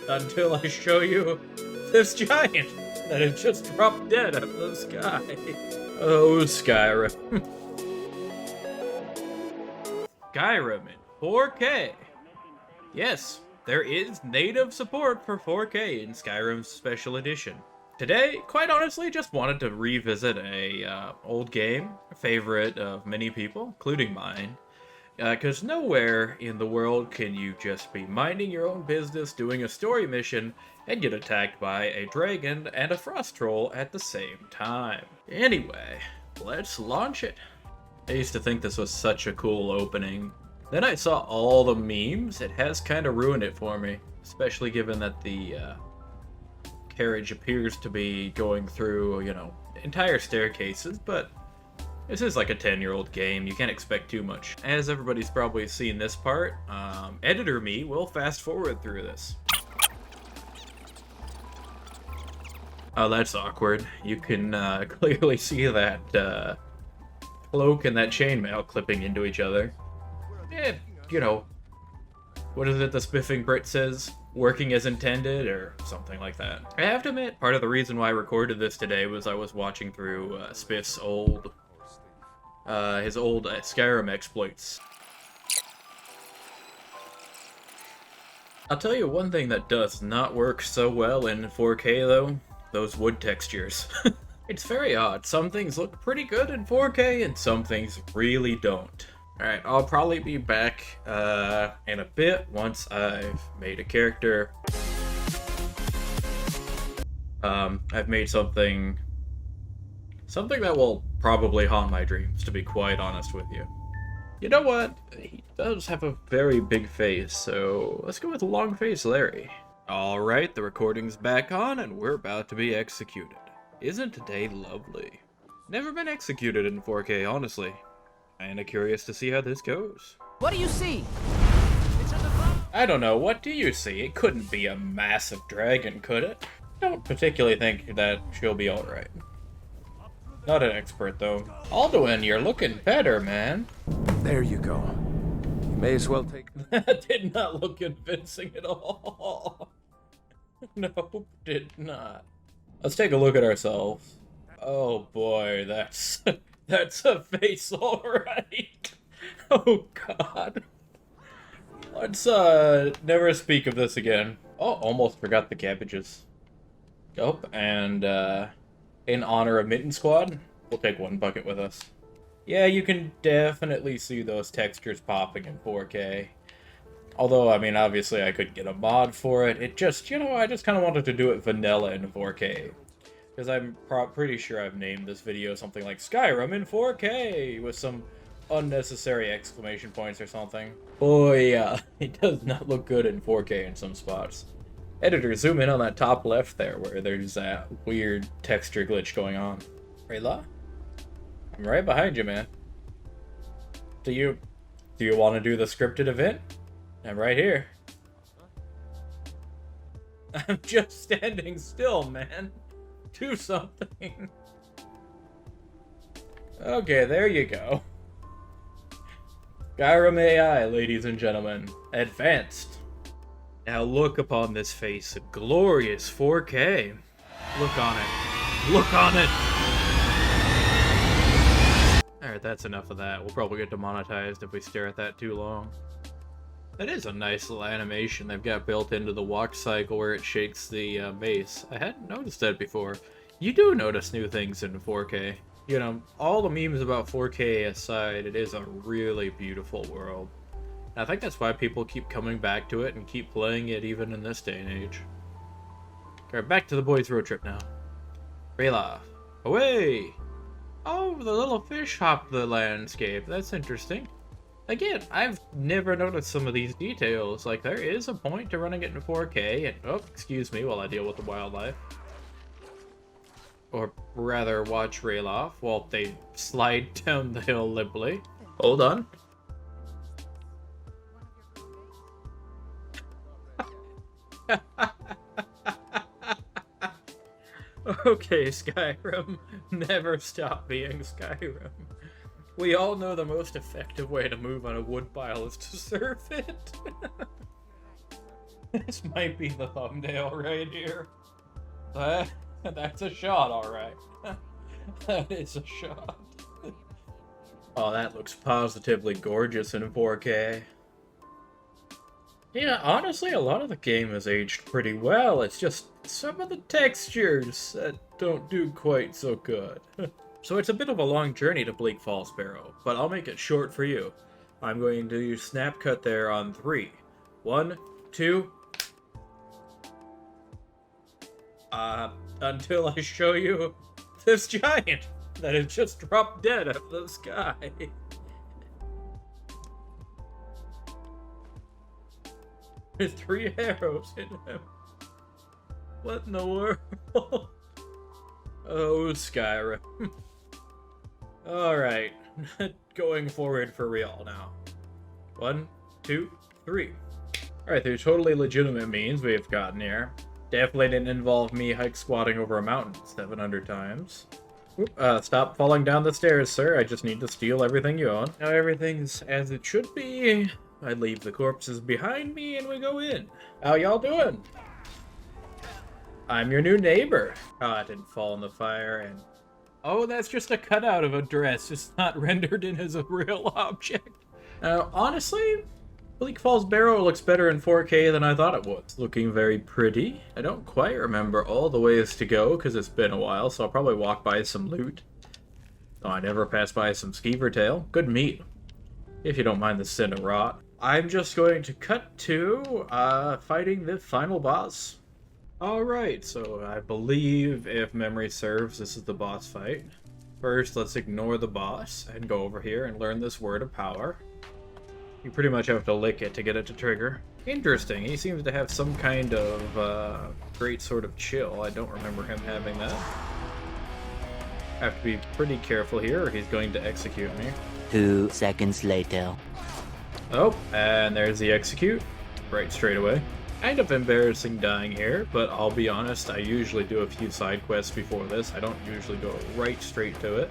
Until I show you this giant that had just dropped dead out of the sky. Oh, Skyrim. Skyrim in 4K. Yes, there is native support for 4K in Skyrim's Special Edition. Today, quite honestly, just wanted to revisit a old game, a favorite of many people, including mine. Because nowhere in the world can you just be minding your own business, doing a story mission, and get attacked by a dragon and a frost troll at the same time. Anyway, let's launch it. I used to think this was such a cool opening. Then I saw all the memes. It has kind of ruined it for me, especially given that the carriage appears to be going through, entire staircases, but this is like a 10-year-old game. You can't expect too much. As everybody's probably seen this part, editor me will fast forward through this. Oh, that's awkward. You can clearly see that cloak and that chainmail clipping into each other. What is it the spiffing Brit says? Working as intended, or something like that. I have to admit, part of the reason why I recorded this today was I was watching through Spiff's old Skyrim exploits. I'll tell you one thing that does not work so well in 4K though, those wood textures. It's very odd. Some things look pretty good in 4K and some things really don't. Alright, I'll probably be back in a bit once I've made a character. I've made something that will probably haunt my dreams, to be quite honest with you. You know what? He does have a very big face, so let's go with Long Face Larry. Alright, the recording's back on and we're about to be executed. Isn't today lovely? Never been executed in 4K, honestly. Kinda curious to see how this goes. What do you see? I don't know, what do you see? It couldn't be a massive dragon, could it? Don't particularly think that she'll be alright. Not an expert, though. Alduin, you're looking better, man. There you go. You may as well take... That did not look convincing at all. Nope, did not. Let's take a look at ourselves. Oh boy, that's... that's a face, alright. Oh god. Let's, never speak of this again. Oh, almost forgot the cabbages. Oh, and, in honor of Mitten Squad, we'll take one bucket with us. Yeah, you can definitely see those textures popping in 4K. Although, I mean, obviously I could get a mod for it. It just, I just kind of wanted to do it vanilla in 4K. Because I'm pretty sure I've named this video something like Skyrim in 4K with some unnecessary exclamation points or something. Boy, yeah, it does not look good in 4K in some spots. Editor, zoom in on that top left there where there's that weird texture glitch going on. Rayla? I'm right behind you, man. Do you want to do the scripted event? I'm right here. I'm just standing still, man. Do something. Okay, there you go. Skyrim AI, ladies and gentlemen. Advanced. Now look upon this face, a glorious 4K. Look on it. Look on it! Alright, that's enough of that. We'll probably get demonetized if we stare at that too long. That is a nice little animation they've got built into the walk cycle where it shakes the mace. I hadn't noticed that before. You do notice new things in 4K. All the memes about 4K aside, it is a really beautiful world. And I think that's why people keep coming back to it and keep playing it even in this day and age. Alright, back to the boys' road trip now. Rayla. Away! Oh, the little fish hopped the landscape. That's interesting. Again, I've never noticed some of these details. Like, there is a point to running it in 4K, and, oh, excuse me while I deal with the wildlife. Or rather, watch Rayloff while they slide down the hill limply. Hold on. Okay, Skyrim. Never stop being Skyrim. We all know the most effective way to move on a wood pile is to surf it. This might be the thumbnail right here. That's a shot, alright. That is a shot. Oh, that looks positively gorgeous in 4K. Yeah, honestly, a lot of the game has aged pretty well. It's just some of the textures that don't do quite so good. So it's a bit of a long journey to Bleak Falls Barrow, but I'll make it short for you. I'm going to use snap cut there on 3. 1, 2... until I show you this giant that has just dropped dead out of the sky. There's 3 arrows in him. What in the world? Oh, Skyrim. Alright, going forward for real now. 1, 2, 3. Alright, through totally legitimate means we've gotten here. Definitely didn't involve me hike squatting over a mountain 700 times. Oop, stop falling down the stairs, sir. I just need to steal everything you own. Now everything's as it should be. I leave the corpses behind me and we go in. How y'all doing? I'm your new neighbor. Oh, I didn't fall in the fire and... Oh, that's just a cutout of a dress. It's not rendered in as a real object. Now, honestly, Bleak Falls Barrow looks better in 4K than I thought it would. It's looking very pretty. I don't quite remember all the ways to go because it's been a while, so I'll probably walk by some loot. Oh, I never passed by some skeever tail. Good meat. If you don't mind the sin of rot. I'm just going to cut to fighting the final boss. Alright, so I believe, if memory serves, this is the boss fight. First, let's ignore the boss and go over here and learn this word of power. You pretty much have to lick it to get it to trigger. Interesting, he seems to have some kind of great sort of chill. I don't remember him having that. Have to be pretty careful here or he's going to execute me. 2 seconds later. Oh, and there's the execute. Right straight away. Kind of embarrassing dying here, but I'll be honest, I usually do a few side quests before this. I don't usually go right straight to it.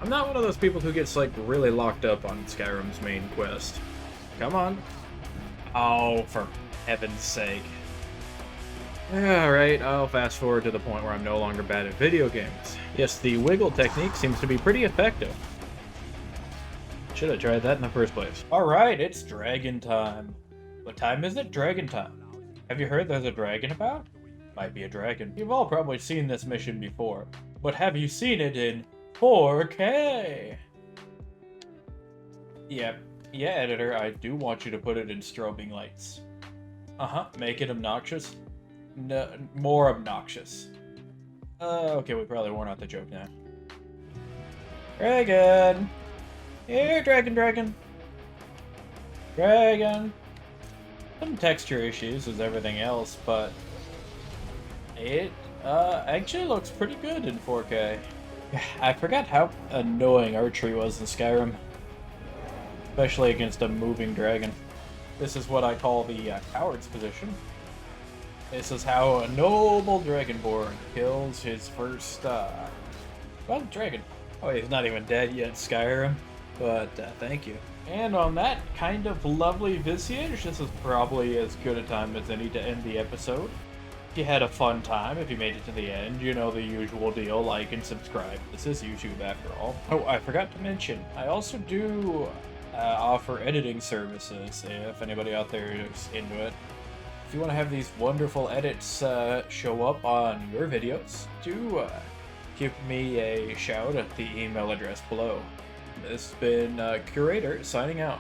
I'm not one of those people who gets, like, really locked up on Skyrim's main quest. Come on. Oh, for heaven's sake. Alright, I'll fast forward to the point where I'm no longer bad at video games. Yes, the wiggle technique seems to be pretty effective. Should have tried that in the first place. Alright, it's dragon time. What time is it? Dragon time. Have you heard there's a dragon about? Might be a dragon. You've all probably seen this mission before, but have you seen it in 4K? Yep. Yeah, editor, I do want you to put it in strobing lights. Make it obnoxious. No, more obnoxious. Okay, we probably worn out the joke now. Dragon! Here, dragon. Dragon! Some texture issues as everything else, but it actually looks pretty good in 4K. I forgot how annoying archery was in Skyrim, especially against a moving dragon. This is what I call the coward's position. This is how a noble dragonborn kills his first, dragon. Oh, he's not even dead yet, Skyrim, but thank you. And on that kind of lovely visage, this is probably as good a time as any to end the episode. If you had a fun time, if you made it to the end, you know the usual deal, like and subscribe. This is YouTube after all. Oh, I forgot to mention, I also do offer editing services if anybody out there is into it. If you want to have these wonderful edits show up on your videos, do give me a shout at the email address below. This has been Curator signing out.